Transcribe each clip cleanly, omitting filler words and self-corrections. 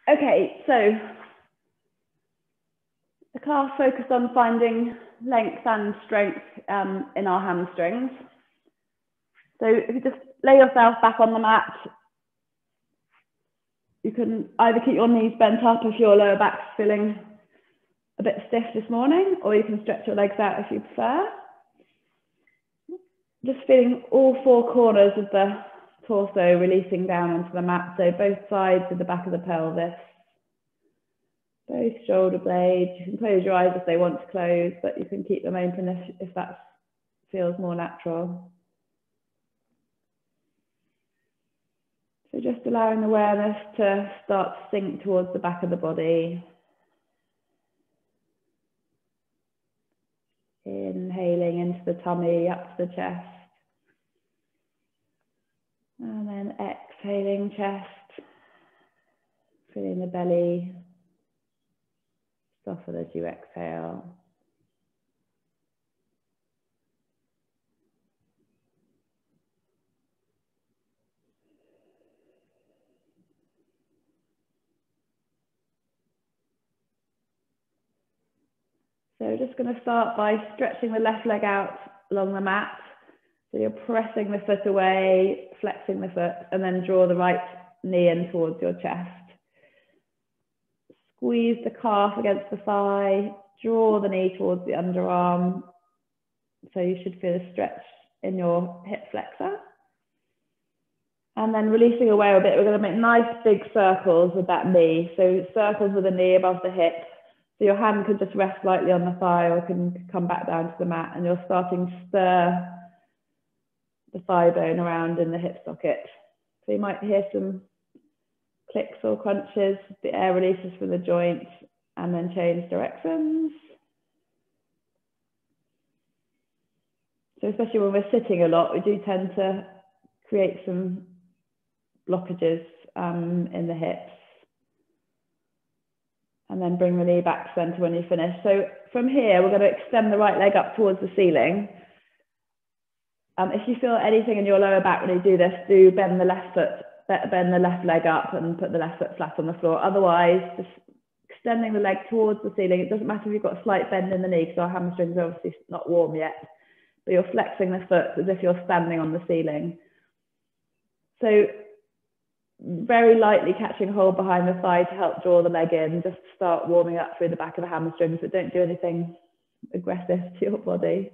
Okay, so the class focused on finding length and strength in our hamstrings. So if you just lay yourself back on the mat, you can either keep your knees bent up if your lower back's feeling a bit stiff this morning, or you can stretch your legs out if you prefer. Just feeling all four corners of the torso releasing down onto the mat, so both sides of the back of the pelvis, both shoulder blades. You can close your eyes if they want to close, but you can keep them open if that feels more natural. So just allowing awareness to start to sink towards the back of the body. Inhaling into the tummy, up to the chest. And then exhaling chest. Feeling the belly soften as you exhale. So we're just going to start by stretching the left leg out along the mat. So you're pressing the foot away, flexing the foot, and then draw the right knee in towards your chest. Squeeze the calf against the thigh, draw the knee towards the underarm. So you should feel a stretch in your hip flexor. And then releasing away a bit, we're going to make nice big circles with that knee. So circles with the knee above the hip. So your hand can just rest lightly on the thigh or can come back down to the mat, and you're starting to stir the thigh bone around in the hip socket. So you might hear some clicks or crunches, the air releases from the joint, and then change directions. So especially when we're sitting a lot, we do tend to create some blockages in the hips. And then bring the knee back to center when you finish. So from here, we're going to extend the right leg up towards the ceiling. If you feel anything in your lower back when you do this, do bend the left foot, bend the left leg up and put the left foot flat on the floor. Otherwise, just extending the leg towards the ceiling. It doesn't matter if you've got a slight bend in the knee, because our hamstrings are obviously not warm yet, but you're flexing the foot as if you're standing on the ceiling. So very lightly catching hold behind the thigh to help draw the leg in, just start warming up through the back of the hamstrings, but don't do anything aggressive to your body.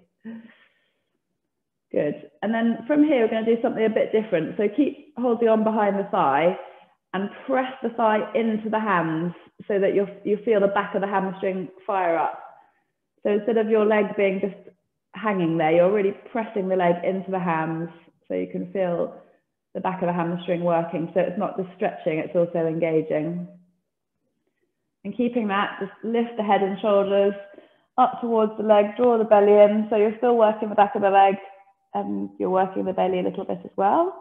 Good. And then from here, we're going to do something a bit different. So keep holding on behind the thigh and press the thigh into the hands so that you feel the back of the hamstring fire up. So instead of your leg being just hanging there, you're really pressing the leg into the hands so you can feel the back of the hamstring working. So it's not just stretching, it's also engaging. And keeping that, just lift the head and shoulders up towards the leg, draw the belly in. So you're still working the back of the leg and you're working the belly a little bit as well.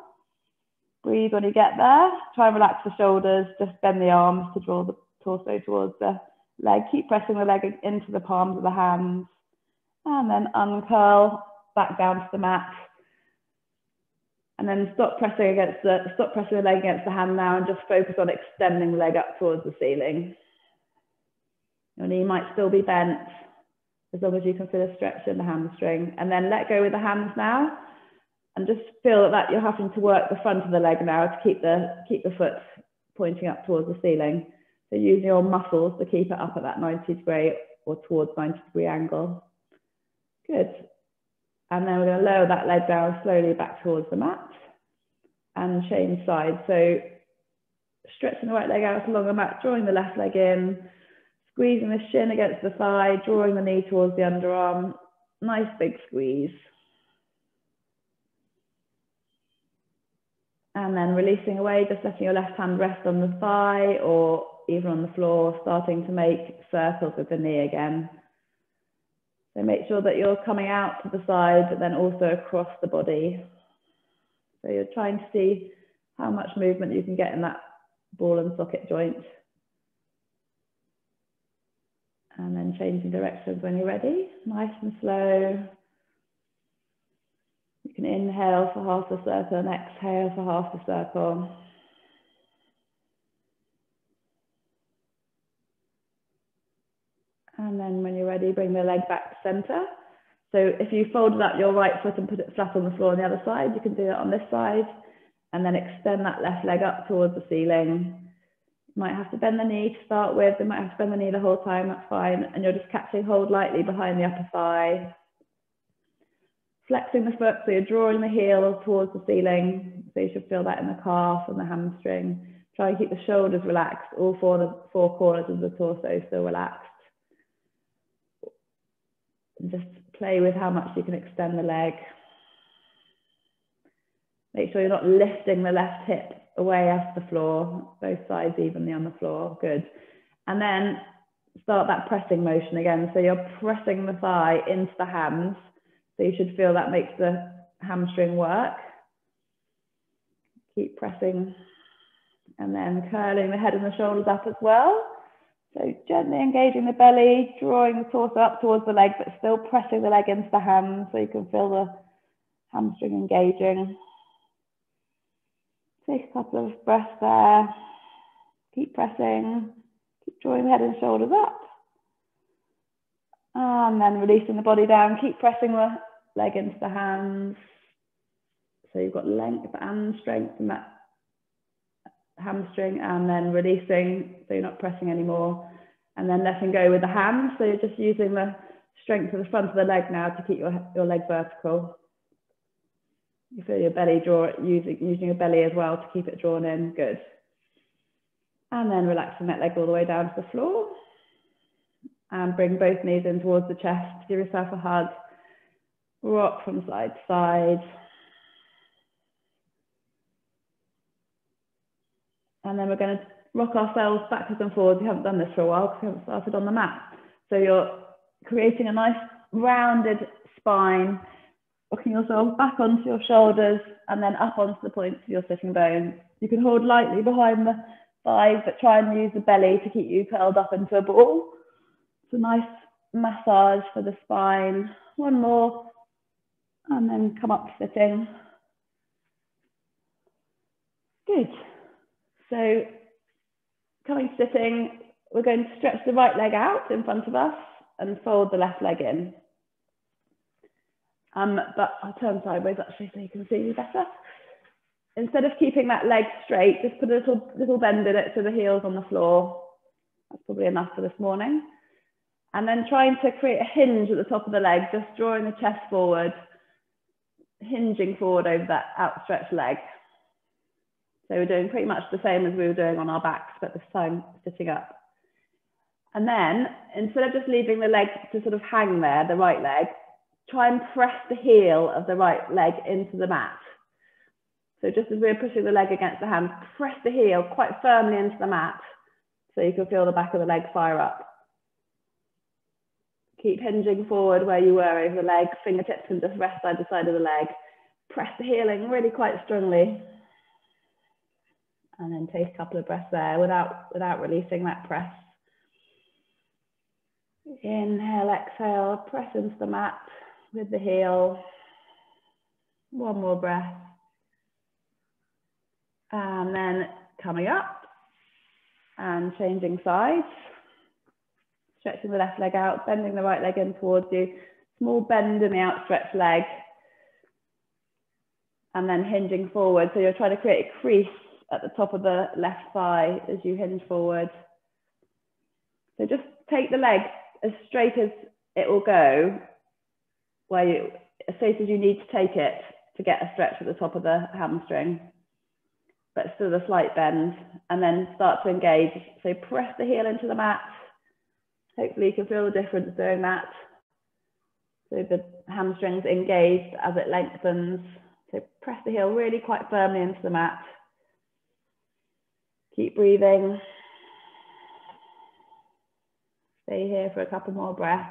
Breathe when you get there. Try and relax the shoulders, just bend the arms to draw the torso towards the leg. Keep pressing the leg into the palms of the hands. And then uncurl back down to the mat. And then stop pressing the leg against the hand now and just focus on extending the leg up towards the ceiling. Your knee might still be bent as long as you can feel a stretch in the hamstring. And then let go with the hands now and just feel that you're having to work the front of the leg now to keep the foot pointing up towards the ceiling. So using your muscles to keep it up at that 90-degree or towards 90-degree angle. Good. And then we're going to lower that leg down slowly back towards the mat and change sides. So stretching the right leg out along the mat, drawing the left leg in, squeezing the shin against the thigh, drawing the knee towards the underarm. Nice big squeeze. And then releasing away, just letting your left hand rest on the thigh or even on the floor, starting to make circles with the knee again. So make sure that you're coming out to the side, but then also across the body. So you're trying to see how much movement you can get in that ball and socket joint. And then changing directions when you're ready, nice and slow. You can inhale for half the circle and exhale for half the circle. And then when you're ready, bring the leg back to center. So if you folded up your right foot and put it flat on the floor on the other side, you can do that on this side. And then extend that left leg up towards the ceiling. You might have to bend the knee to start with. You might have to bend the knee the whole time, that's fine. And you're just catching hold lightly behind the upper thigh. Flexing the foot, so you're drawing the heel towards the ceiling. So you should feel that in the calf and the hamstring. Try and keep the shoulders relaxed, all four corners of the torso still relaxed. And just play with how much you can extend the leg. Make sure you're not lifting the left hip away off the floor, both sides evenly on the floor, good. And then start that pressing motion again. So you're pressing the thigh into the hams. So you should feel that makes the hamstring work. Keep pressing and then curling the head and the shoulders up as well. So gently engaging the belly, drawing the torso up towards the leg, but still pressing the leg into the hams so you can feel the hamstring engaging. Take a couple of breaths there. Keep pressing, keep drawing the head and shoulders up. And then releasing the body down, keep pressing the leg into the hands. So you've got length and strength in that hamstring, and then releasing, so you're not pressing anymore. And then letting go with the hands, so you're just using the strength of the front of the leg now to keep your leg vertical. You feel your belly using your belly as well to keep it drawn in, good. And then relaxing that leg all the way down to the floor. And bring both knees in towards the chest, give yourself a hug. Rock from side to side. And then we're going to rock ourselves backwards and forwards. We haven't done this for a while because we haven't started on the mat. So you're creating a nice rounded spine, rocking yourself back onto your shoulders and then up onto the points of your sitting bones. You can hold lightly behind the thighs, but try and use the belly to keep you curled up into a ball. It's a nice massage for the spine. One more, and then come up to sitting. Good. So coming to sitting, we're going to stretch the right leg out in front of us and fold the left leg in. But I'll turn sideways actually so you can see me better. Instead of keeping that leg straight, just put a little bend in it so the heel's on the floor. That's probably enough for this morning. And then trying to create a hinge at the top of the leg, just drawing the chest forward, hinging forward over that outstretched leg. So we're doing pretty much the same as we were doing on our backs, but this time sitting up. And then instead of just leaving the leg to sort of hang there, the right leg, try and press the heel of the right leg into the mat. So just as we're pushing the leg against the hand, press the heel quite firmly into the mat so you can feel the back of the leg fire up. Keep hinging forward where you were over the leg, fingertips can just rest side to side of the leg. Press the heel in really quite strongly. And then take a couple of breaths there without releasing that press. Inhale, exhale, press into the mat with the heel. One more breath. And then coming up and changing sides. Stretching the left leg out, bending the right leg in towards you. Small bend in the outstretched leg. And then hinging forward. So you're trying to create a crease at the top of the left thigh as you hinge forward. So just take the leg as straight as it will go, as straight as you need to take it to get a stretch at the top of the hamstring, but still a slight bend, and then start to engage. So press the heel into the mat. Hopefully you can feel the difference doing that. So the hamstrings engaged as it lengthens. So press the heel really quite firmly into the mat. Keep breathing. Stay here for a couple more breaths.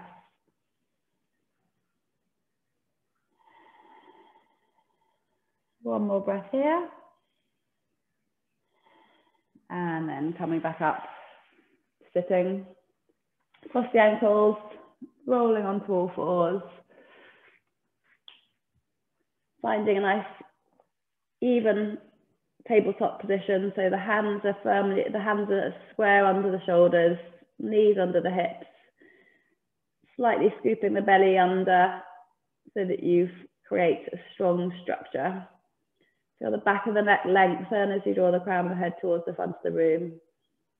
One more breath here. And then coming back up, sitting. Cross the ankles, rolling onto all fours. Finding a nice even tabletop position, so the hands are square under the shoulders, knees under the hips, slightly scooping the belly under so that you create a strong structure. Feel the back of the neck lengthen as you draw the crown of the head towards the front of the room.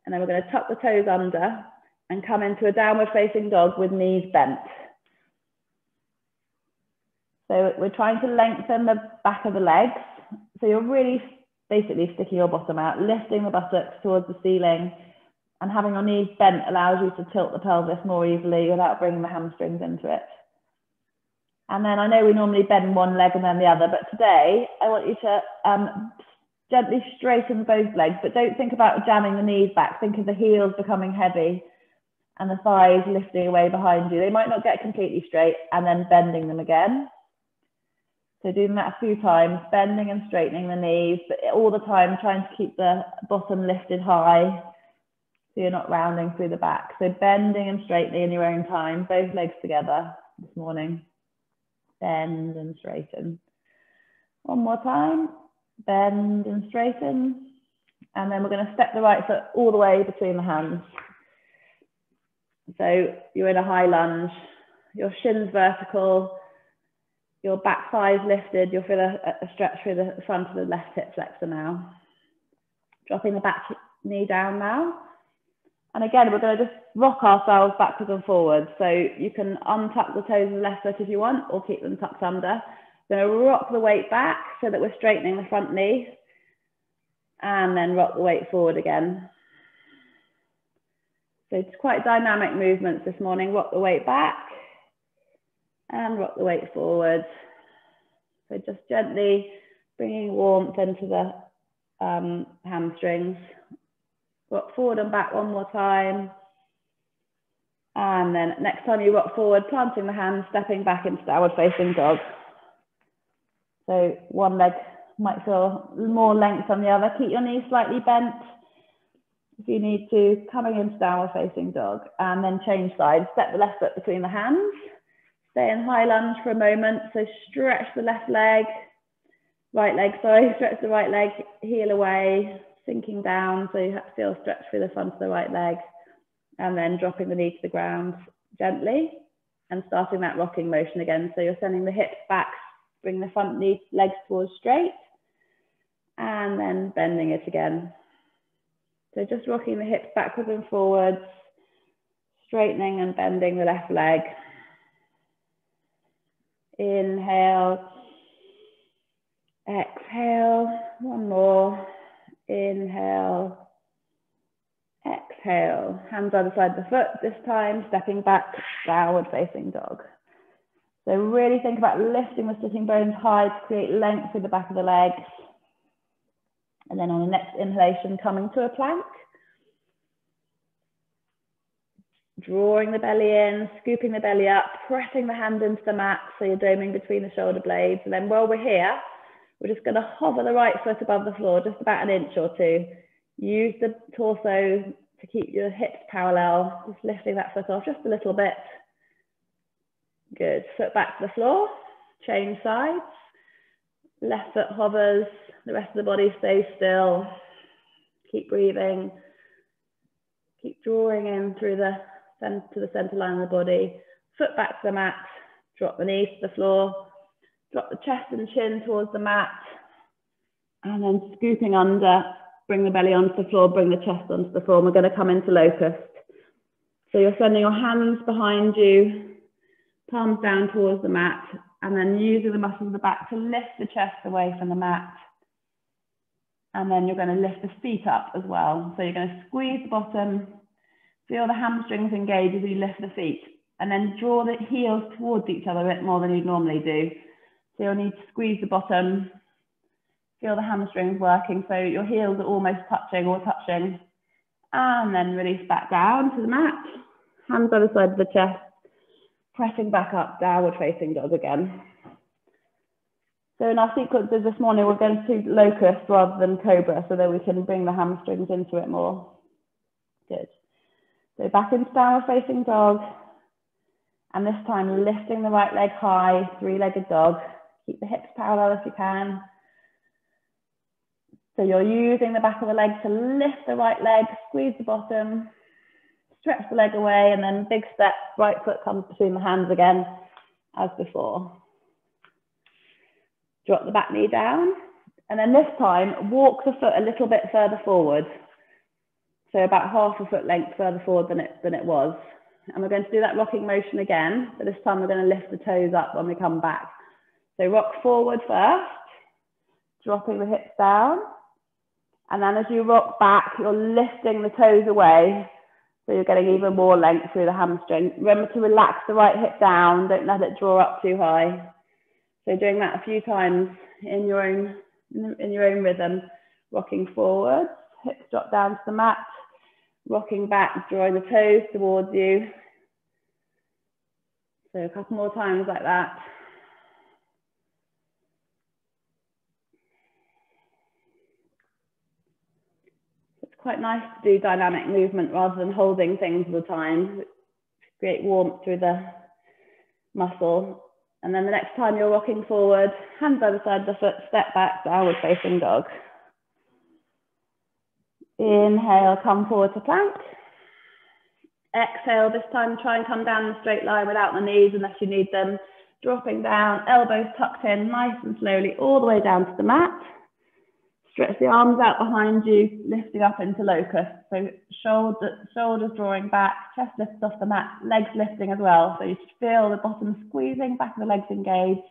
And then we're going to tuck the toes under and come into a downward facing dog with knees bent. So we're trying to lengthen the back of the legs. So you're really basically sticking your bottom out, lifting the buttocks towards the ceiling, and having your knees bent allows you to tilt the pelvis more easily without bringing the hamstrings into it. And then I know we normally bend one leg and then the other, but today I want you to gently straighten both legs, but don't think about jamming the knees back. Think of the heels becoming heavy and the thighs lifting away behind you. They might not get completely straight, and then bending them again. So doing that a few times, bending and straightening the knees, but all the time trying to keep the bottom lifted high so you're not rounding through the back. So bending and straightening in your own time, both legs together this morning. Bend and straighten. One more time, bend and straighten. And then we're going to step the right foot all the way between the hands. So you're in a high lunge, your shins vertical, your back thighs lifted. You'll feel a stretch through the front of the left hip flexor now. Dropping the back knee down now. And again, we're going to just rock ourselves backwards and forwards. So you can untuck the toes of the left foot if you want, or keep them tucked under. We're going to rock the weight back so that we're straightening the front knee. And then rock the weight forward again. So it's quite dynamic movements this morning. Rock the weight back and rock the weight forward. So just gently bringing warmth into the hamstrings. Rock forward and back one more time. And then next time you rock forward, planting the hands, stepping back into downward facing dog. So one leg might feel more length on the other. Keep your knees slightly bent if you need to, coming into downward facing dog. And then change sides. Step the left foot between the hands. Stay in high lunge for a moment. So stretch the left leg, stretch the right leg, heel away, sinking down. So you have to feel stretch through the front of the right leg. And then dropping the knee to the ground gently and starting that rocking motion again. So you're sending the hips back, bring the front knee, legs towards straight, and then bending it again. So just rocking the hips backwards and forwards, straightening and bending the left leg. Inhale, exhale, one more. Inhale, exhale. Hands either side of the foot, this time stepping back, downward facing dog. So really think about lifting the sitting bones high to create length through the back of the legs. And then on the next inhalation, coming to a plank. Drawing the belly in, scooping the belly up, pressing the hand into the mat so you're doming between the shoulder blades. And then while we're here, we're just going to hover the right foot above the floor, just about an inch or two. Use the torso to keep your hips parallel, just lifting that foot off just a little bit. Good. Foot back to the floor, change sides. Left foot hovers, the rest of the body stays still. Keep breathing. Keep drawing in through the center line of the body. Foot back to the mat, drop the knees to the floor, drop the chest and chin towards the mat, and then scooping under, bring the belly onto the floor, bring the chest onto the floor. And we're going to come into locust. So you're sending your hands behind you, palms down towards the mat, and then using the muscles of the back to lift the chest away from the mat. And then you're going to lift the feet up as well. So you're going to squeeze the bottom, feel the hamstrings engage as you lift the feet, and then draw the heels towards each other a bit more than you'd normally do. So you'll need to squeeze the bottom, feel the hamstrings working, so your heels are almost touching, and then release back down to the mat. Hands by the side of the chest, pressing back up, downward facing dog again. So in our sequences this morning, we're going to locust rather than cobra so that we can bring the hamstrings into it more. Good. So back into downward facing dog. And this time lifting the right leg high, three-legged dog. Keep the hips parallel if you can. So you're using the back of the leg to lift the right leg, squeeze the bottom, stretch the leg away, and then big step, right foot comes between the hands again, as before. Drop the back knee down, and then this time, walk the foot a little bit further forward. So about half a foot length further forward than it was. And we're going to do that rocking motion again, but this time we're going to lift the toes up when we come back. So rock forward first, dropping the hips down. And then as you rock back, you're lifting the toes away. So you're getting even more length through the hamstring. Remember to relax the right hip down. Don't let it draw up too high. So doing that a few times in your own rhythm. Rocking forward, hips drop down to the mat. Rocking back, drawing the toes towards you. So a couple more times like that. It's quite nice to do dynamic movement rather than holding things all the time. Create warmth through the muscle. And then the next time you're rocking forward, hands either side of the foot, step back, downward facing dog. Inhale, come forward to plank. Exhale, this time try and come down in a straight line without the knees unless you need them. Dropping down, elbows tucked in, nice and slowly, all the way down to the mat. Stretch the arms out behind you, lifting up into locust. So shoulders drawing back, chest lifts off the mat, legs lifting as well. So you should feel the bottom squeezing, back of the legs engaged.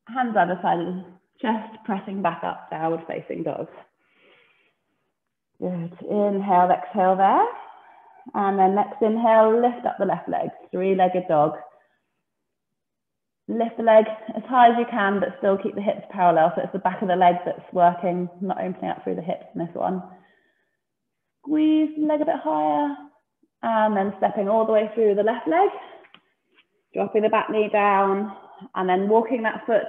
Hands either side of the chest, pressing back up, downward facing dog. Good. Inhale, exhale there. And then next inhale, lift up the left leg, three-legged dog. Lift the leg as high as you can, but still keep the hips parallel. So it's the back of the leg that's working, not opening up through the hips in this one. Squeeze the leg a bit higher. And then stepping all the way through the left leg. Dropping the back knee down. And then walking that foot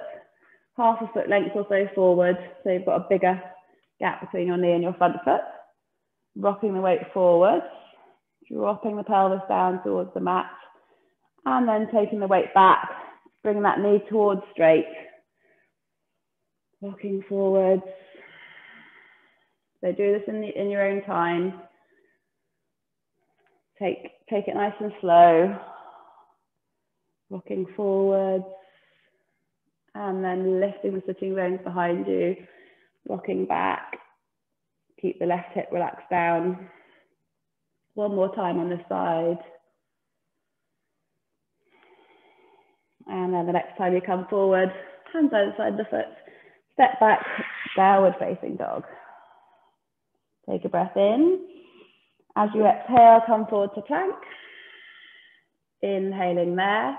half a foot length or so forward. So you've got a bigger gap between your knee and your front foot. Rocking the weight forward. Dropping the pelvis down towards the mat. And then taking the weight back. Bringing that knee towards straight. Walking forwards. So do this in your own time. Take it nice and slow. Walking forwards. And then lifting the sitting bones behind you. Rocking back. Keep the left hip relaxed down. One more time on this side. And then the next time you come forward, hands either side of the foot, step back, downward facing dog. Take a breath in. As you exhale, come forward to plank. Inhaling there.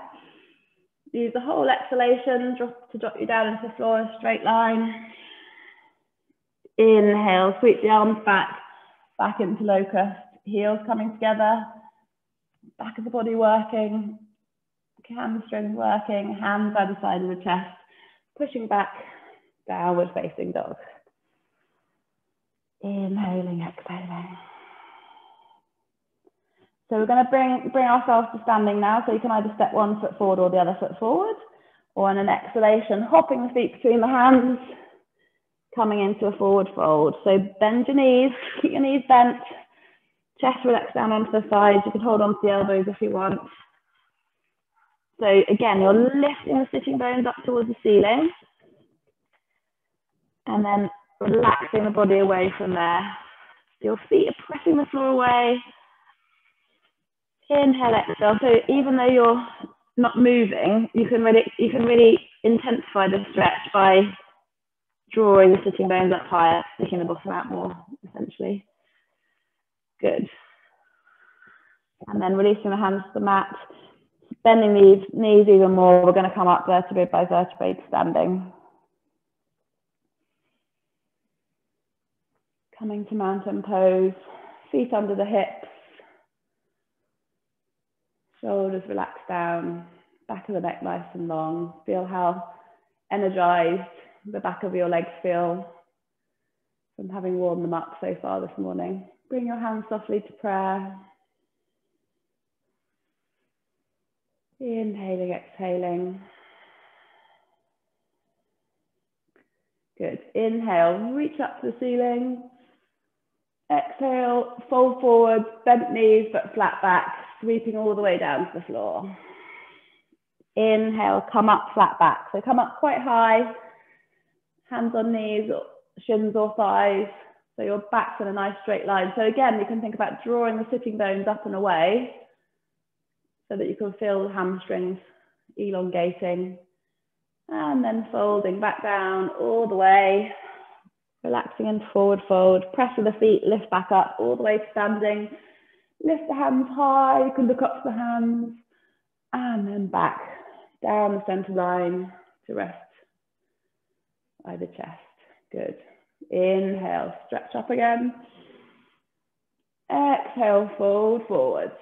Use the whole exhalation to drop you down into the floor in a straight line. Inhale, sweep the arms back into locust. Heels coming together, back of the body working, hamstrings working, hands either side of the chest, pushing back, downward facing dog. Inhaling, exhaling. So we're going to bring ourselves to standing now, so you can either step one foot forward or the other foot forward, or in an exhalation, hopping the feet between the hands, coming into a forward fold. So bend your knees, keep your knees bent, chest relaxed down onto the sides. You can hold on to the elbows if you want. So again, you're lifting the sitting bones up towards the ceiling. And then relaxing the body away from there. Your feet are pressing the floor away. Inhale, exhale. So even though you're not moving, you can really intensify the stretch by drawing the sitting bones up higher, sticking the bottom out more, essentially. Good. And then releasing the hands to the mat, bending the knees even more. We're going to come up vertebrae by vertebrae standing. Coming to mountain pose, feet under the hips, shoulders relaxed down, back of the neck nice and long. Feel how energized the back of your legs feel from having warmed them up so far this morning. Bring your hands softly to prayer. Inhaling, exhaling. Good. Inhale, reach up to the ceiling. Exhale, fold forward, bent knees but flat back, sweeping all the way down to the floor. Inhale, come up flat back. So come up quite high, hands on knees, or shins or thighs. So your back's in a nice straight line. So again, you can think about drawing the sitting bones up and away so that you can feel the hamstrings elongating. And then folding back down all the way, relaxing into forward fold. Press with the feet, lift back up all the way to standing. Lift the hands high, you can look up to the hands. And then back down the center line to rest by the chest. Good. Inhale, stretch up again. Exhale, fold forwards.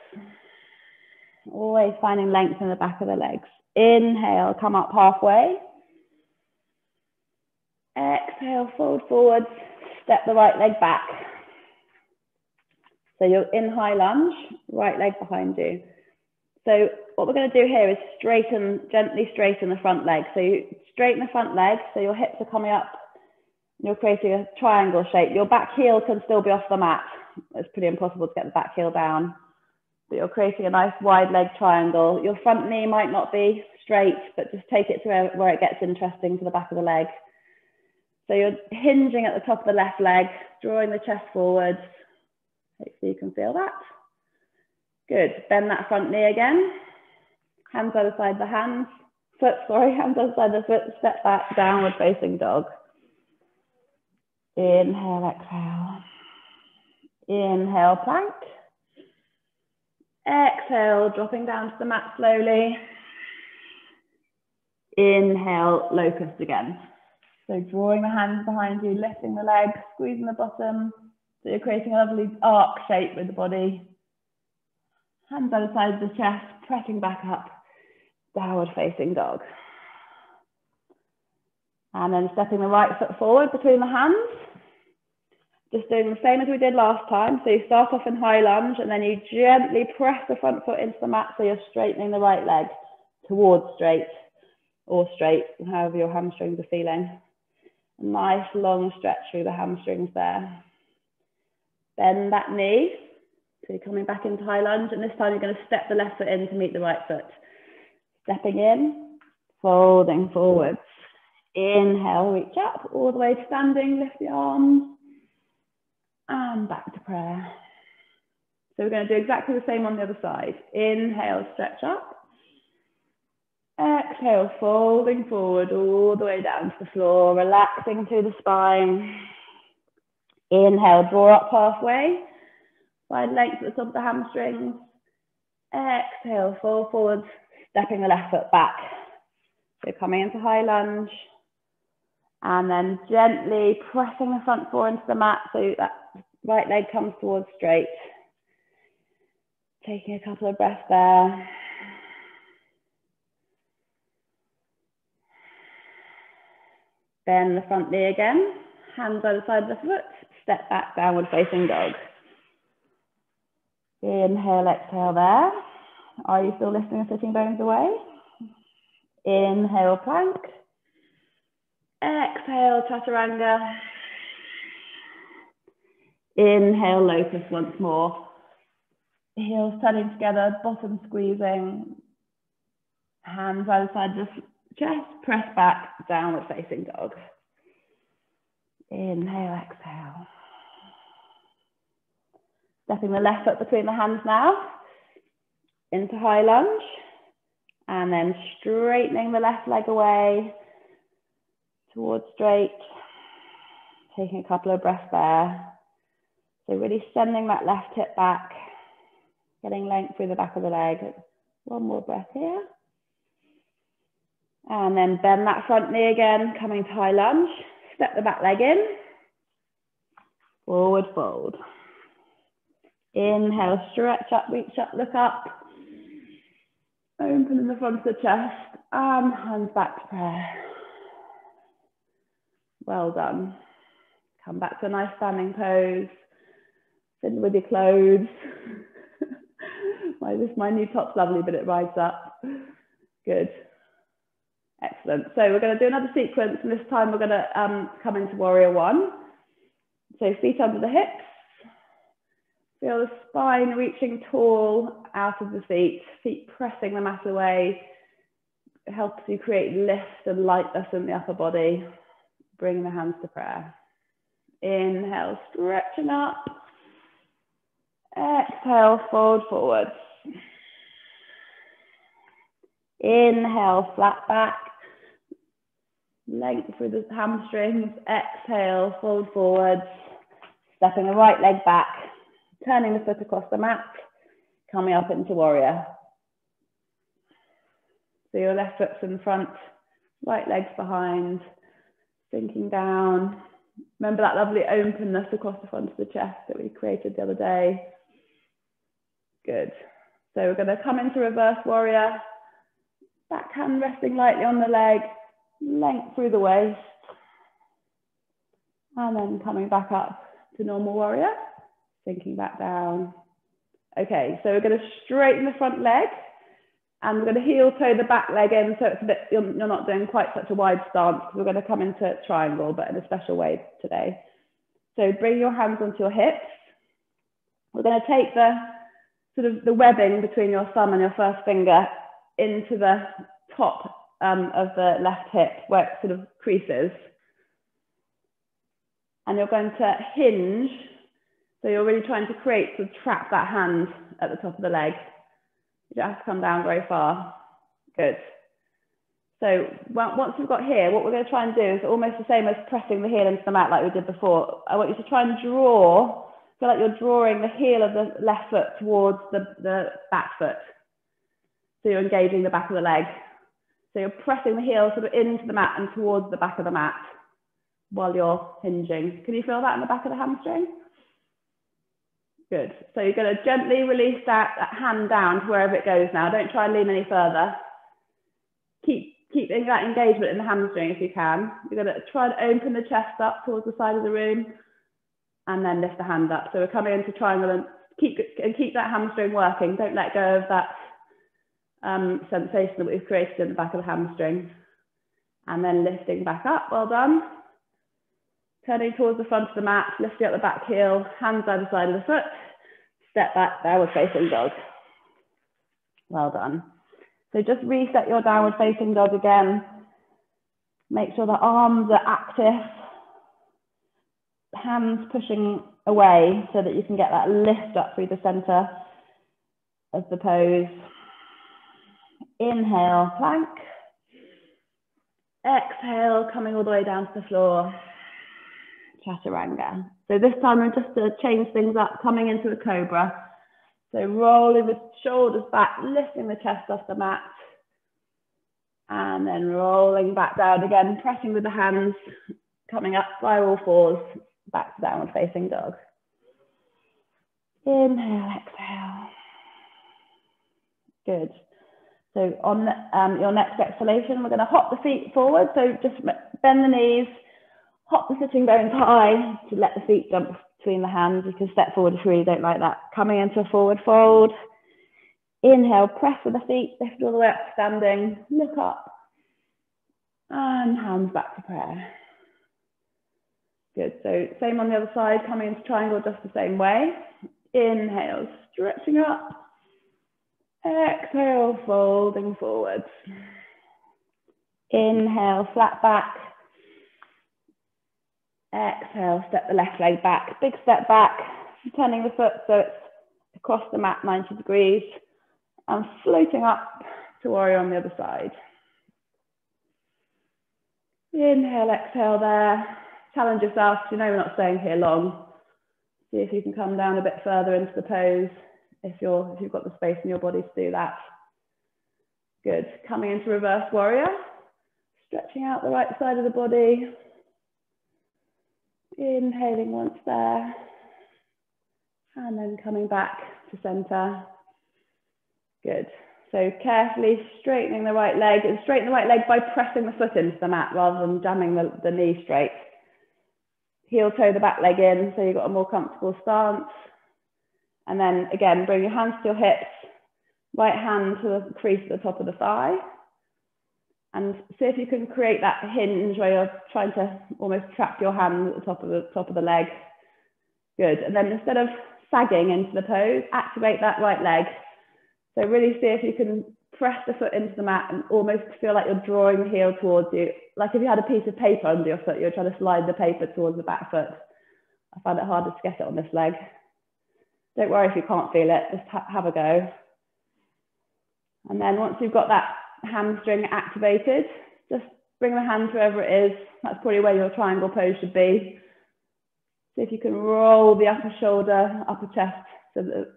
Always finding length in the back of the legs. Inhale, come up halfway. Exhale, fold forwards. Step the right leg back. So you're in high lunge, right leg behind you. So what we're going to do here is gently straighten the front leg. So you straighten the front leg, so your hips are coming up. You're creating a triangle shape. Your back heel can still be off the mat. It's pretty impossible to get the back heel down. But you're creating a nice wide leg triangle. Your front knee might not be straight, but just take it to where it gets interesting to the back of the leg. So you're hinging at the top of the left leg, drawing the chest forwards. Hopefully you can feel that. Good. Bend that front knee again. Hands either side of the hands. Hands either side of the foot. Step back, downward facing dog. Inhale, exhale. Inhale, plank. Exhale, dropping down to the mat slowly. Inhale, locust again. So drawing the hands behind you, lifting the legs, squeezing the bottom. So you're creating a lovely arc shape with the body. Hands either side of the chest, pressing back up, downward facing dog. And then stepping the right foot forward between the hands. Just doing the same as we did last time. So you start off in high lunge and then you gently press the front foot into the mat so you're straightening the right leg towards straight or straight, however your hamstrings are feeling. A nice long stretch through the hamstrings there. Bend that knee. So you're coming back into high lunge, and this time you're going to step the left foot in to meet the right foot. Stepping in, folding forwards. Inhale, reach up, all the way to standing, lift the arms, and back to prayer. So we're going to do exactly the same on the other side. Inhale, stretch up. Exhale, folding forward, all the way down to the floor, relaxing through the spine. Inhale, draw up halfway. Wide length at the top of the hamstrings. Exhale, fold forward, stepping the left foot back. So coming into high lunge. And then gently pressing the front foot into the mat so that right leg comes towards straight. Taking a couple of breaths there. Bend the front knee again. Hands either side of the foot. Step back, downward facing dog. Inhale, exhale there. Are you still lifting the sitting bones away? Inhale, plank. Exhale, chaturanga. Inhale, locust once more. Heels turning together, bottom squeezing. Hands either side of the chest, press back, downward facing dog. Inhale, exhale. Stepping the left foot between the hands now, into high lunge, and then straightening the left leg away towards straight, taking a couple of breaths there. So really sending that left hip back, getting length through the back of the leg. One more breath here. And then bend that front knee again, coming to high lunge, step the back leg in, forward fold. Inhale, stretch up, reach up, look up. Open in the front of the chest and hands back to prayer. Well done. Come back to a nice standing pose. Fiddle with your clothes. My new top's lovely, but it rides up. Good. Excellent. So we're going to do another sequence, and this time we're going to come into warrior one. So feet under the hips. Feel the spine reaching tall out of the feet pressing the mat away. It helps you create lift and lightness in the upper body. Bring the hands to prayer. Inhale, stretching up. Exhale, fold forwards. Inhale, flat back. Length through the hamstrings. Exhale, fold forwards. Stepping the right leg back. Turning the foot across the mat. Coming up into warrior. So your left foot's in front, right leg's behind, sinking down. Remember that lovely openness across the front of the chest that we created the other day? Good. So we're going to come into reverse warrior. Back hand resting lightly on the leg, length through the waist. And then coming back up to normal warrior, sinking back down. Okay, so we're going to straighten the front leg. And we're going to heel toe the back leg in, so it's a bit, you're not doing quite such a wide stance. We're going to come into triangle, but in a special way today. So bring your hands onto your hips. We're going to take the sort of the webbing between your thumb and your first finger into the top of the left hip where it sort of creases. And you're going to hinge. So you're really trying to create, to trap that hand at the top of the leg. You don't have to come down very far. Good. So once we've got here, what we're going to try and do is almost the same as pressing the heel into the mat like we did before. I want you to try and draw, feel like you're drawing the heel of the left foot towards the back foot. So you're engaging the back of the leg. So you're pressing the heel sort of into the mat and towards the back of the mat while you're hinging. Can you feel that in the back of the hamstring? Good. So you're going to gently release that hand down to wherever it goes now. Don't try and lean any further. Keep that engagement in the hamstring if you can. You're going to try and open the chest up towards the side of the room and then lift the hand up. So we're coming into triangle and keep that hamstring working. Don't let go of that sensation that we've created in the back of the hamstring. And then lifting back up. Well done. Turning towards the front of the mat, lifting up the back heel, hands either side of the foot, step back, downward facing dog. Well done. So just reset your downward facing dog again. Make sure the arms are active, hands pushing away so that you can get that lift up through the center of the pose. Inhale, plank. Exhale, coming all the way down to the floor. Chaturanga. So this time we're just to change things up, coming into a cobra. So rolling the shoulders back, lifting the chest off the mat. And then rolling back down again, pressing with the hands, coming up by all fours, back to downward facing dog. Inhale, exhale. Good. So on your next exhalation, we're going to hop the feet forward. So just bend the knees. Hop the sitting bones high to let the feet jump between the hands. You can step forward if you really don't like that. Coming into a forward fold. Inhale, press with the feet, lift all the way up, standing, look up. And hands back to prayer. Good, so same on the other side, coming into triangle just the same way. Inhale, stretching up. Exhale, folding forwards. Inhale, flat back. Exhale, step the left leg back, big step back, turning the foot so it's across the mat 90 degrees and floating up to warrior on the other side. Inhale, exhale there. Challenge yourself, you know we're not staying here long. See if you can come down a bit further into the pose if you've got the space in your body to do that. Good, coming into reverse warrior, stretching out the right side of the body. Inhaling once there, and then coming back to center. Good. So carefully straightening the right leg, and straighten the right leg by pressing the foot into the mat rather than jamming the knee straight. Heel toe the back leg in so you've got a more comfortable stance. And then again, bring your hands to your hips, right hand to the crease at the top of the thigh. And see if you can create that hinge where you're trying to almost trap your hand at the top of the leg. Good. And then instead of sagging into the pose, activate that right leg. So really see if you can press the foot into the mat and almost feel like you're drawing the heel towards you. Like if you had a piece of paper under your foot, you're trying to slide the paper towards the back foot. I find it harder to get it on this leg. Don't worry if you can't feel it, just have a go. And then once you've got that hamstring activated, just bring the hand wherever it is. That's probably where your triangle pose should be. See if you can roll the upper shoulder, upper chest, so the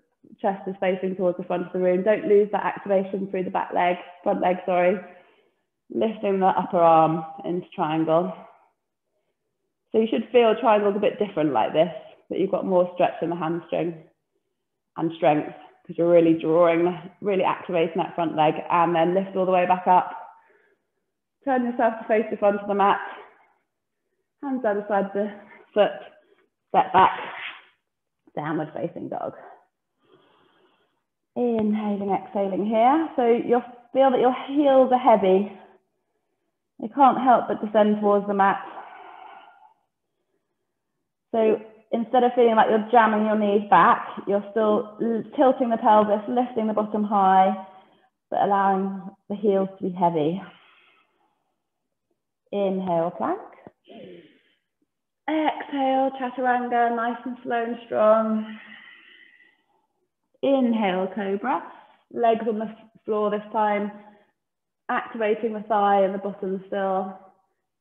chest is facing towards the front of the room. Don't lose that activation through the front leg, sorry. Lifting the upper arm into triangle. So you should feel triangles a bit different like this, but you've got more stretch in the hamstring and strength because you're really drawing, really activating that front leg, and then lift all the way back up. Turn yourself to face the front of the mat. Hands either side of the foot. Step back. Downward facing dog. Inhaling, exhaling here. So you'll feel that your heels are heavy. You can't help but descend towards the mat. So instead of feeling like you're jamming your knees back, you're still tilting the pelvis, lifting the bottom high, but allowing the heels to be heavy. Inhale, plank. Exhale, chaturanga, nice and slow and strong. Inhale, cobra. Legs on the floor this time, activating the thigh and the bottom still,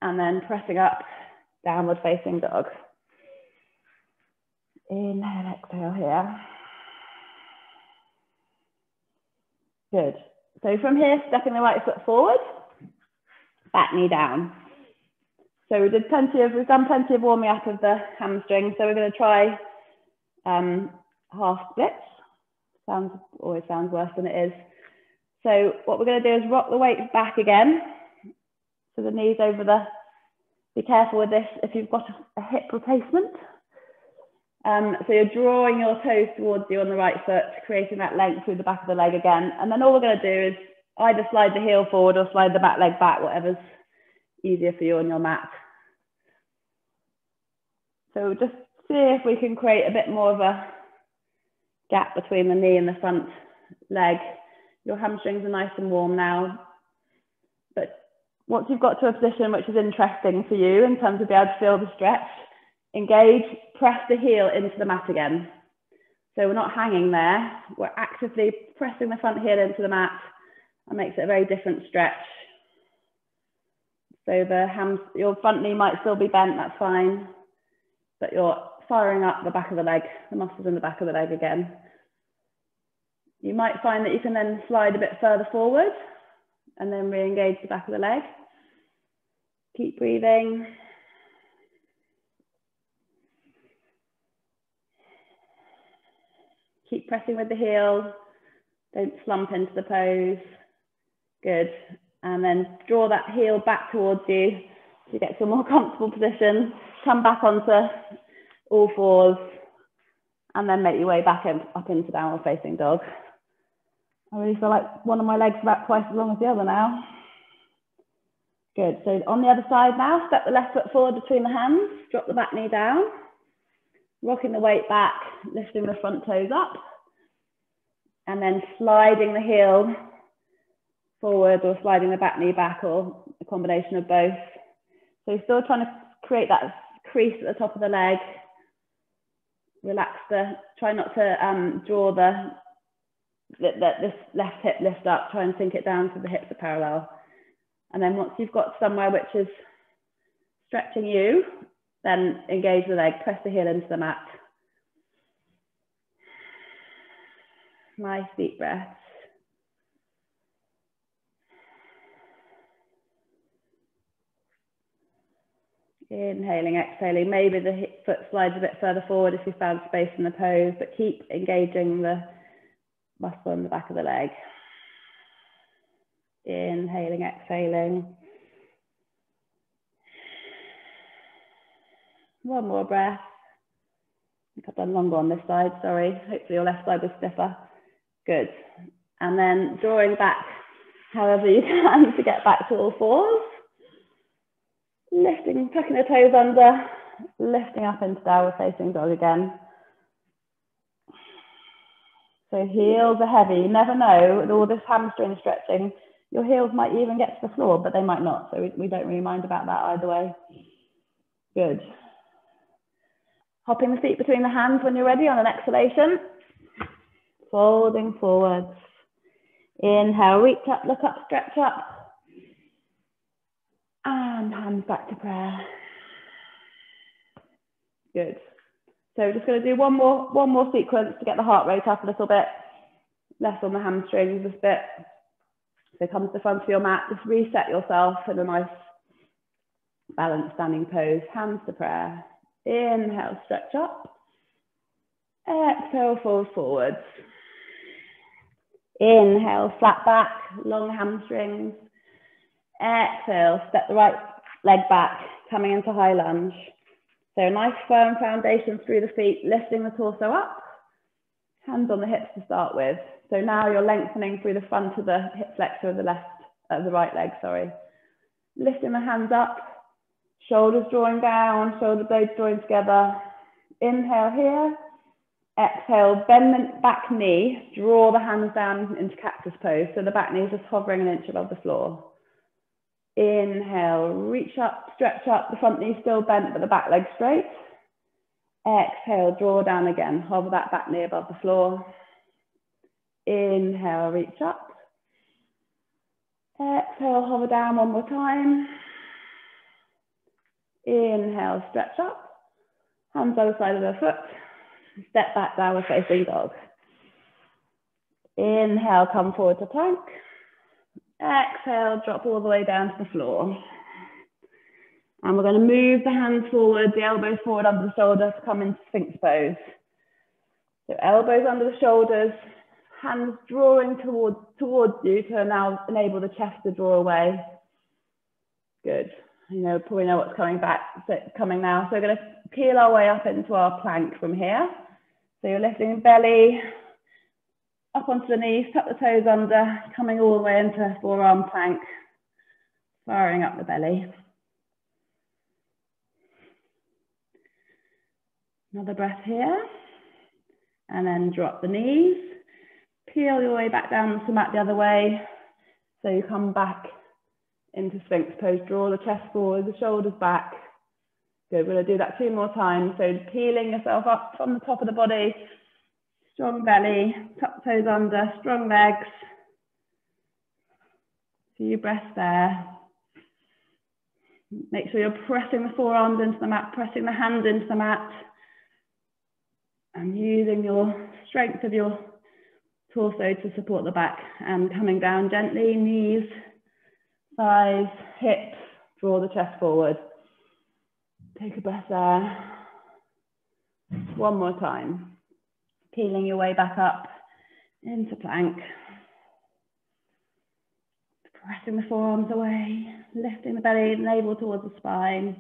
and then pressing up, downward facing dog. Inhale, exhale here. Good. So from here, stepping the right foot forward, back knee down. So we've done plenty of warming up of the hamstring. So we're going to try half splits. Always sounds worse than it is. So what we're going to do is rock the weight back again. So the knees over the, be careful with this if you've got a hip replacement. So you're drawing your toes towards you on the right foot, creating that length through the back of the leg again. And then all we're going to do is either slide the heel forward or slide the back leg back, whatever's easier for you on your mat. So just see if we can create a bit more of a gap between the knee and the front leg. Your hamstrings are nice and warm now. But once you've got to a position which is interesting for you in terms of being able to feel the stretch, engage, press the heel into the mat again. So we're not hanging there, we're actively pressing the front heel into the mat. That makes it a very different stretch. So your front knee might still be bent, that's fine, but you're firing up the back of the leg, the muscles in the back of the leg again. You might find that you can then slide a bit further forward and then re-engage the back of the leg. Keep breathing. Keep pressing with the heel. Don't slump into the pose. Good. And then draw that heel back towards you to get to a more comfortable position. Come back onto all fours and then make your way back up into downward facing dog. I really feel like one of my legs is about twice as long as the other now. Good. So on the other side now, step the left foot forward between the hands, drop the back knee down. Rocking the weight back, lifting the front toes up, and then sliding the heel forward or sliding the back knee back, or a combination of both. So you're still trying to create that crease at the top of the leg. Relax try not to draw this left hip lift up, try and sink it down so the hips are parallel. And then once you've got somewhere which is stretching you, then engage the leg, press the heel into the mat. Nice deep breaths. Inhaling, exhaling. Maybe the foot slides a bit further forward if you found space in the pose, but keep engaging the muscle in the back of the leg. Inhaling, exhaling. One more breath. I think I've done longer on this side, sorry. Hopefully your left side was stiffer. Good. And then drawing back however you can to get back to all fours. Lifting, tucking the toes under, lifting up into downward facing dog again. So heels are heavy. You never know, with all this hamstring stretching, your heels might even get to the floor, but they might not. So we don't really mind about that either way. Good. Hopping the feet between the hands when you're ready on an exhalation. Folding forwards. Inhale, reach up, look up, stretch up. And hands back to prayer. Good. So we're just going to do one more sequence to get the heart rate up a little bit. Less on the hamstrings this bit. So come to the front of your mat, just reset yourself in a nice balanced standing pose. Hands to prayer. Inhale, stretch up. Exhale, fold forwards. Inhale, flat back, long hamstrings. Exhale, step the right leg back, coming into high lunge. So a nice firm foundation through the feet, lifting the torso up. Hands on the hips to start with. So now you're lengthening through the front of the hip flexor of the right leg, sorry. Lifting the hands up, shoulders drawing down, shoulder blades drawing together. Inhale here. Exhale, bend the back knee, draw the hands down into cactus pose. So the back knee is just hovering an inch above the floor. Inhale, reach up, stretch up, the front knee still bent, but the back leg straight. Exhale, draw down again, hover that back knee above the floor. Inhale, reach up. Exhale, hover down one more time. Inhale, stretch up. Hands either side of the foot. Step back, downward facing dog. Inhale, come forward to plank. Exhale, drop all the way down to the floor. And we're going to move the hands forward, the elbows forward under the shoulders to come into Sphinx pose. So elbows under the shoulders, hands drawing towards you to now enable the chest to draw away. Good. You probably know what's coming now. So we're going to peel our way up into our plank from here. So you're lifting the belly up onto the knees, tuck the toes under, coming all the way into forearm plank, firing up the belly. Another breath here, and then drop the knees, peel your way back down the mat the other way. So you come back into Sphinx pose, draw the chest forward, the shoulders back. Good, we're going to do that 2 more times. So peeling yourself up from the top of the body, strong belly, tuck toes under, strong legs. Few breaths there. Make sure you're pressing the forearms into the mat, pressing the hands into the mat. And using your strength of your torso to support the back and coming down gently, knees, thighs, hips, draw the chest forward. Take a breath there. 1 more time. Peeling your way back up into plank. Pressing the forearms away, lifting the belly, navel towards the spine.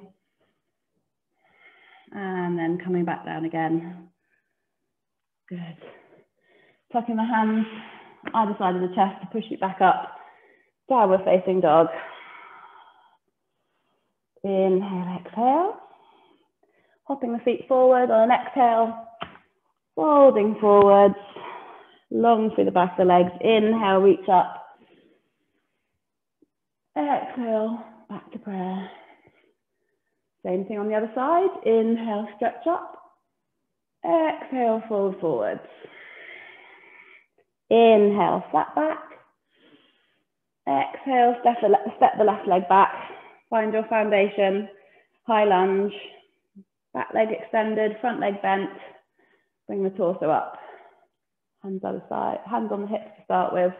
And then coming back down again. Good. Tucking the hands either side of the chest to push you back up. Downward facing dog. Inhale, exhale. Hopping the feet forward on an exhale. Folding forwards. Long through the back of the legs. Inhale, reach up. Exhale, back to prayer. Same thing on the other side. Inhale, stretch up. Exhale, fold forwards. Inhale, flat back. Exhale, step the left leg back. Find your foundation. High lunge. Back leg extended, front leg bent. Bring the torso up. Hands other side, hands on the hips to start with.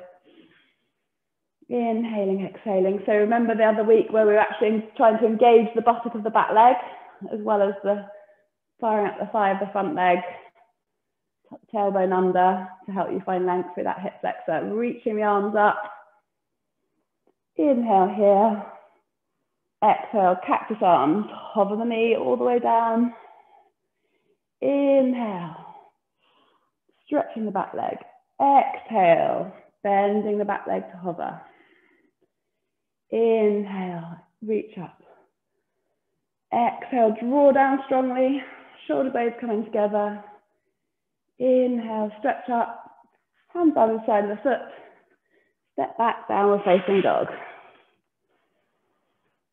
Inhaling, exhaling. So remember the other week where we were actually trying to engage the buttock of the back leg, as well as the firing up the thigh of the front leg. Tailbone under to help you find length through that hip flexor. Reaching the arms up. Inhale here. Exhale, cactus arms. Hover the knee all the way down. Inhale. Stretching the back leg. Exhale. Bending the back leg to hover. Inhale. Reach up. Exhale. Draw down strongly. Shoulder blades coming together. Inhale. Stretch up. Hands on the side of the foot. Step back, downward facing dog.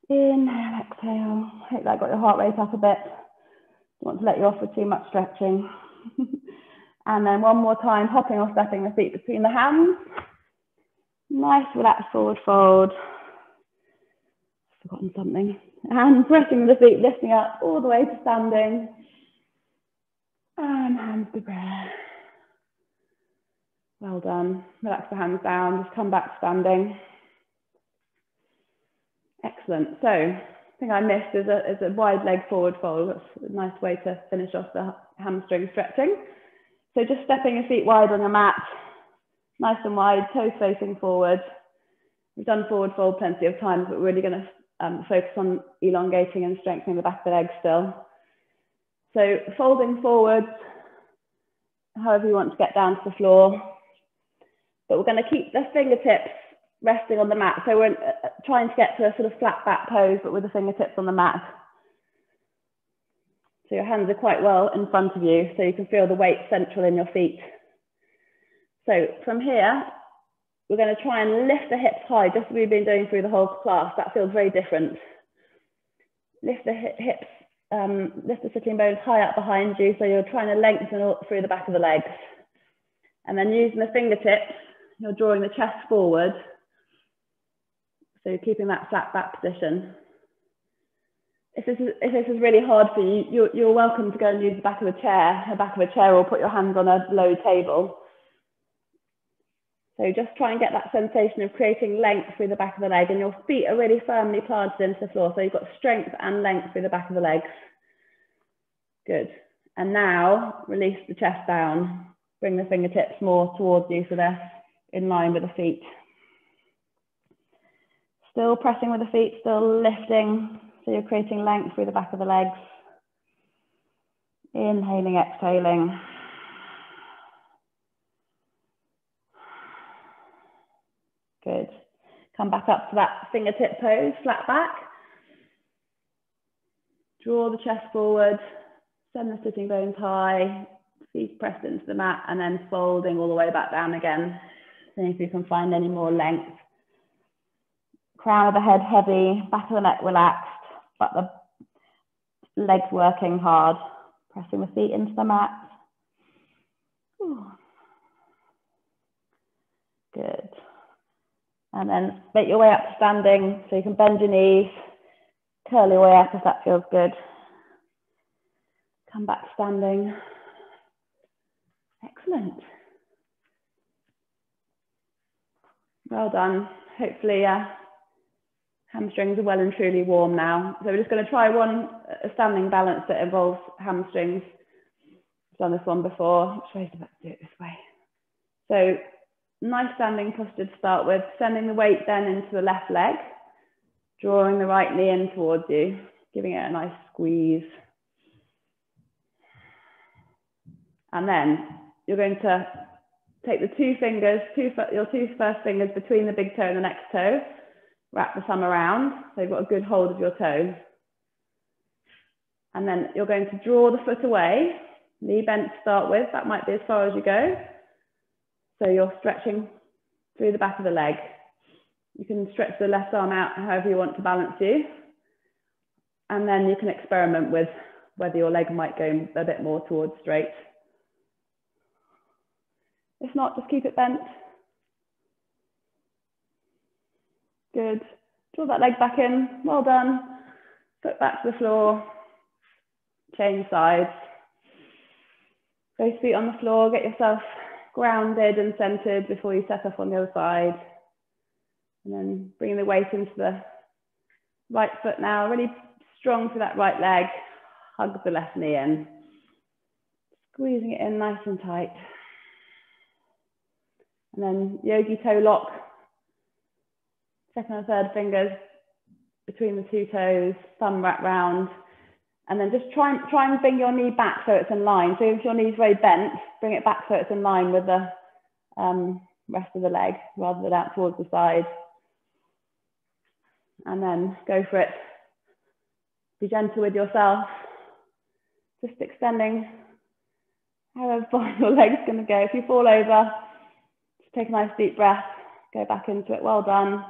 Inhale, exhale. Hope that got your heart rate up a bit. Don't want to let you off with too much stretching. And then one more time, hopping or stepping the feet between the hands. Nice relaxed forward fold. Forgotten something. And pressing the feet, lifting up all the way to standing. And hands to prayer. Well done. Relax the hands down, just come back standing. Excellent. So, I think I missed is a wide leg forward fold. That's a nice way to finish off the hamstring stretching. So just stepping your feet wide on the mat, nice and wide, toes facing forward. We've done forward fold plenty of times, but we're really going to focus on elongating and strengthening the back of the legs still. So folding forward, however you want to get down to the floor. But we're going to keep the fingertips resting on the mat. So we're trying to get to a sort of flat back pose, but with the fingertips on the mat. So your hands are quite well in front of you, so you can feel the weight central in your feet. So from here, we're going to try and lift the hips high, just as we've been doing through the whole class. That feels very different. Lift the hips, lift the sitting bones high up behind you, so you're trying to lengthen through the back of the legs. And then using the fingertips, you're drawing the chest forward. So you're keeping that flat back position. If this is really hard for you, you're welcome to go and use the back of a chair, or put your hands on a low table. So just try and get that sensation of creating length through the back of the leg, and your feet are really firmly planted into the floor. So you've got strength and length through the back of the legs. Good. And now release the chest down. Bring the fingertips more towards you so they're in line with the feet. Still pressing with the feet, still lifting. So you're creating length through the back of the legs. Inhaling, exhaling. Good. Come back up to that fingertip pose, flat back. Draw the chest forward. Send the sitting bones high. Feet pressed into the mat, and then folding all the way back down again. See if you can find any more length. Crown of the head heavy, back of the neck relaxed, but the legs working hard. Pressing the feet into the mat. Ooh. Good. And then make your way up to standing, so you can bend your knees, curl your way up if that feels good. Come back standing. Excellent. Well done. Hopefully hamstrings are well and truly warm now. So we're just going to try a standing balance that involves hamstrings. I've done this one before. I'm supposed to do it this way. So nice standing posture to start with, sending the weight then into the left leg, drawing the right knee in towards you, giving it a nice squeeze. And then you're going to take the two fingers, your two first fingers between the big toe and the next toe, wrap the thumb around, so you've got a good hold of your toe. And then you're going to draw the foot away, knee bent to start with, that might be as far as you go. So you're stretching through the back of the leg. You can stretch the left arm out however you want to balance you. And then you can experiment with whether your leg might go a bit more towards straight. If not, just keep it bent. Good. Draw that leg back in. Well done. Foot back to the floor. Change sides. Both feet on the floor. Get yourself grounded and centered before you set off on the other side. And then bring the weight into the right foot now. Really strong for that right leg. Hug the left knee in. Squeezing it in nice and tight. And then yogi toe lock. Second and third fingers between the two toes, thumb wrap round. And then just try and bring your knee back so it's in line. So if your knee's very bent, bring it back so it's in line with the rest of the leg rather than out towards the side. And then go for it. Be gentle with yourself. Just extending however far your leg's going to go. If you fall over, Just take a nice deep breath, go back into it. Well done.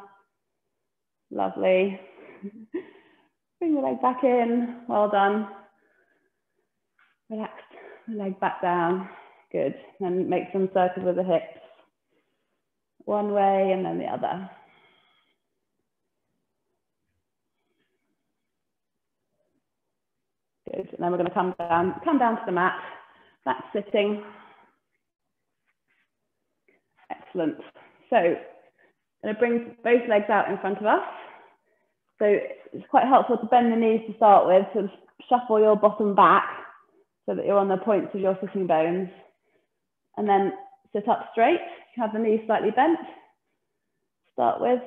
Lovely. Bring the leg back in. Well done. Relax the leg back down. Good. And make some circles with the hips. One way and then the other. Good. And then we're going to come down to the mat. Back sitting. Excellent. So I'm going to bring both legs out in front of us. So it's quite helpful to bend the knees to start with, to shuffle your bottom back so that you're on the points of your sitting bones. And then sit up straight. You have the knees slightly bent. Start with,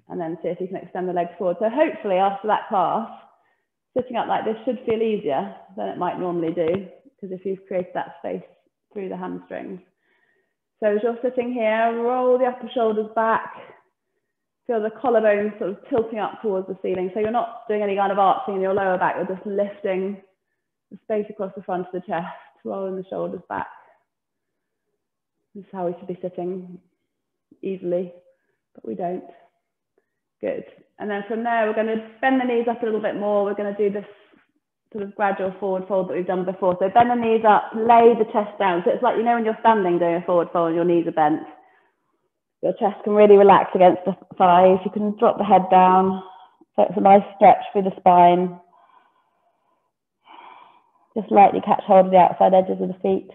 and then see if you can extend the legs forward. So hopefully after that class, sitting up like this should feel easier than it might normally do, because if you've created that space through the hamstrings. So as you're sitting here, roll the upper shoulders back. Feel the collarbone sort of tilting up towards the ceiling. So you're not doing any kind of arching in your lower back, you're just lifting the space across the front of the chest, rolling the shoulders back. This is how we should be sitting easily, but we don't. Good. And then from there, we're going to bend the knees up a little bit more. We're going to do this sort of gradual forward fold that we've done before. So bend the knees up, lay the chest down. So it's like, you know, when you're standing doing a forward fold and your knees are bent, your chest can really relax against the thighs. You can drop the head down. So it's a nice stretch through the spine. Just lightly catch hold of the outside edges of the feet.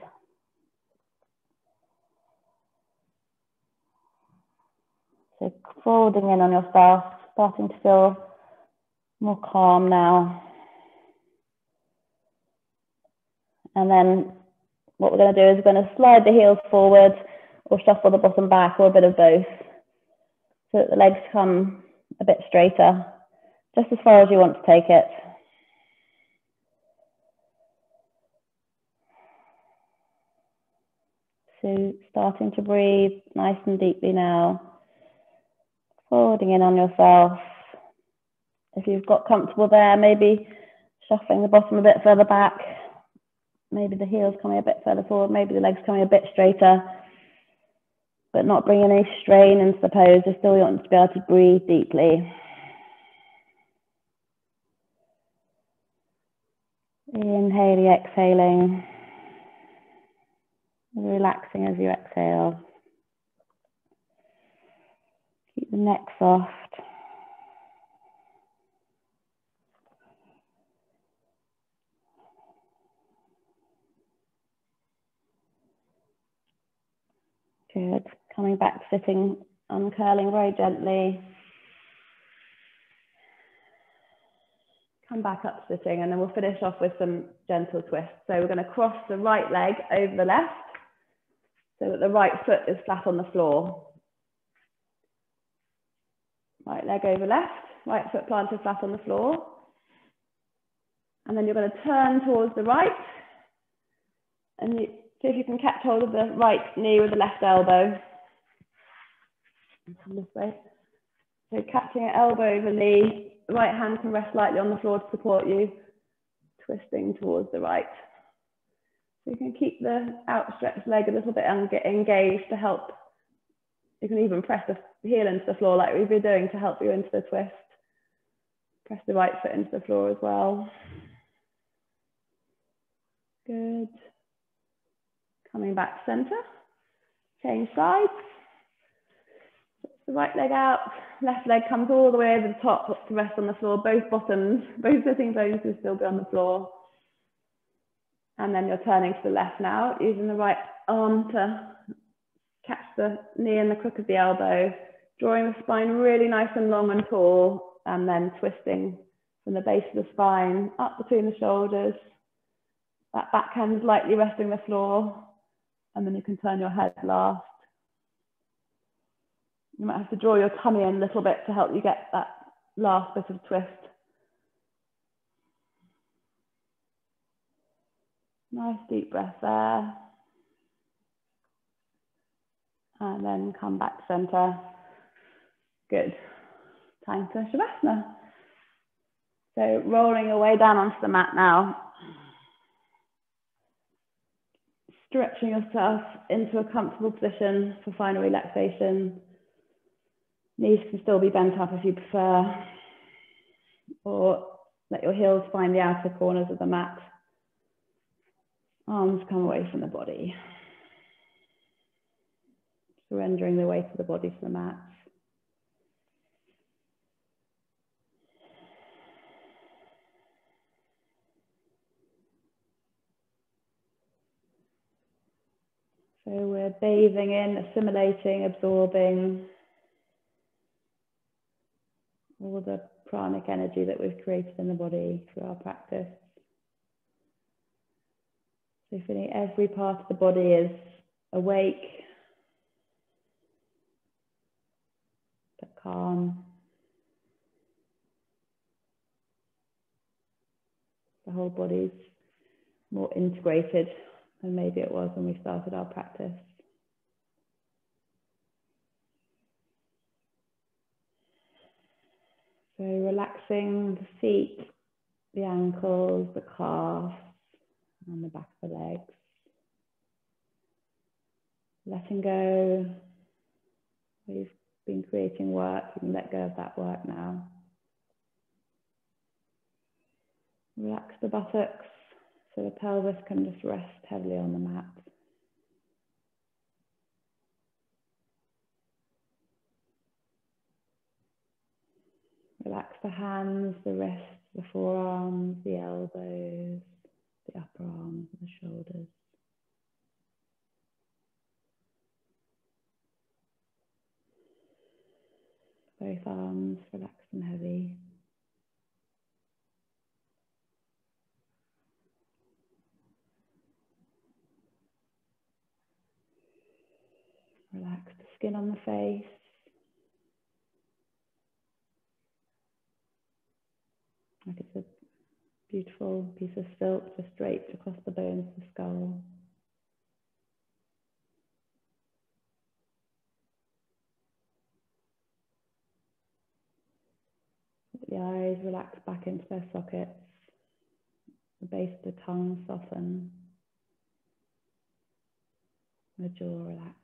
So folding in on yourself, starting to feel more calm now. And then what we're going to do is we're going to slide the heels forward or shuffle the bottom back, or a bit of both, so that the legs come a bit straighter, just as far as you want to take it. So starting to breathe nice and deeply now, folding in on yourself. If you've got comfortable there, maybe shuffling the bottom a bit further back, maybe the heels coming a bit further forward, maybe the legs coming a bit straighter, but not bringing any strain into the pose. Just still want to be able to breathe deeply. Inhaling, exhaling, relaxing as you exhale. Keep the neck soft. Good. Coming back, sitting, uncurling very gently. Come back up sitting, and then we'll finish off with some gentle twists. So we're going to cross the right leg over the left so that the right foot is flat on the floor. Right leg over left, right foot planted flat on the floor. And then you're going to turn towards the right. And see if you can catch hold of the right knee with the left elbow. Come this way. So catching an elbow over knee, the right hand can rest lightly on the floor to support you, twisting towards the right. So you can keep the outstretched leg a little bit engaged to help. You can even press the heel into the floor like we've been doing to help you into the twist. Press the right foot into the floor as well. Good. Coming back to center. Change sides. The right leg out, left leg comes all the way over the top to rest on the floor. Both bottoms, both sitting bones will still be on the floor. And then you're turning to the left now, using the right arm to catch the knee and the crook of the elbow, drawing the spine really nice and long and tall, and then twisting from the base of the spine up between the shoulders. That back hand's lightly resting the floor, and then you can turn your head last. You might have to draw your tummy in a little bit to help you get that last bit of twist. Nice deep breath there. And then come back to center. Good. Time for Shavasana. So rolling your way down onto the mat now. stretching yourself into a comfortable position for final relaxation. Knees can still be bent up if you prefer, or let your heels find the outer corners of the mat. Arms come away from the body. Surrendering the weight of the body to the mat. So we're bathing in, assimilating, absorbing all the pranic energy that we've created in the body through our practice. So feeling every part of the body is awake, but calm. The whole body's more integrated than maybe it was when we started our practice. So relaxing the feet, the ankles, the calves, and the back of the legs. Letting go. We've been creating work, you can let go of that work now. Relax the buttocks so the pelvis can just rest heavily on the mat. Relax the hands, the wrists, the forearms, the elbows, the upper arms, and the shoulders. Both arms, relax and heavy. Relax the skin on the face. Like it's a beautiful piece of silk just draped across the bones of the skull. Let the eyes relax back into their sockets. The base of the tongue soften. The jaw relax.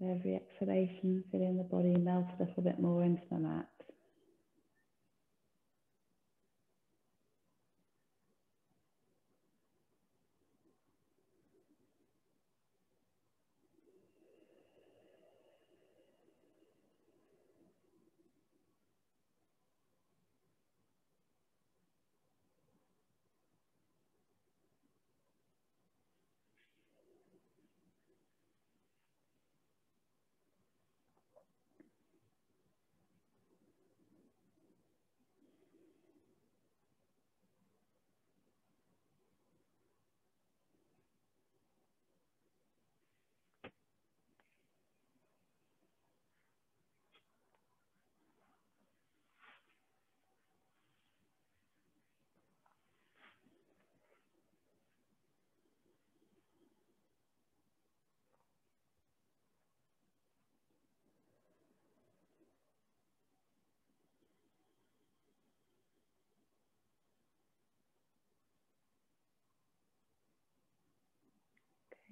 With every exhalation, feeling the body melt a little bit more into the mat.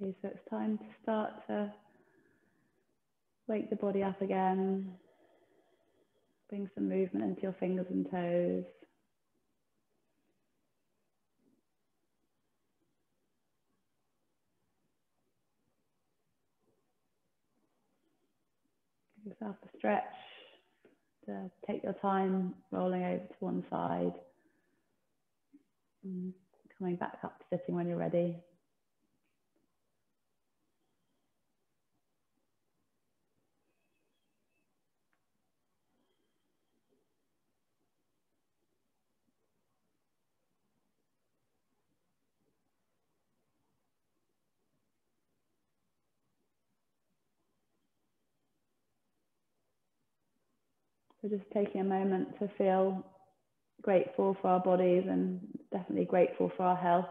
Okay, so it's time to start to wake the body up again. Bring some movement into your fingers and toes. Give yourself a stretch to take your time rolling over to one side. And coming back up to sitting when you're ready. So just taking a moment to feel grateful for our bodies and definitely grateful for our health.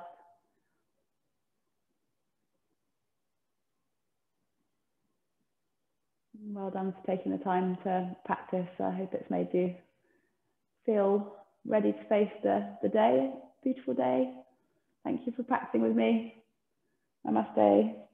Well done for taking the time to practice. I hope it's made you feel ready to face the day. Beautiful day. Thank you for practicing with me. Namaste.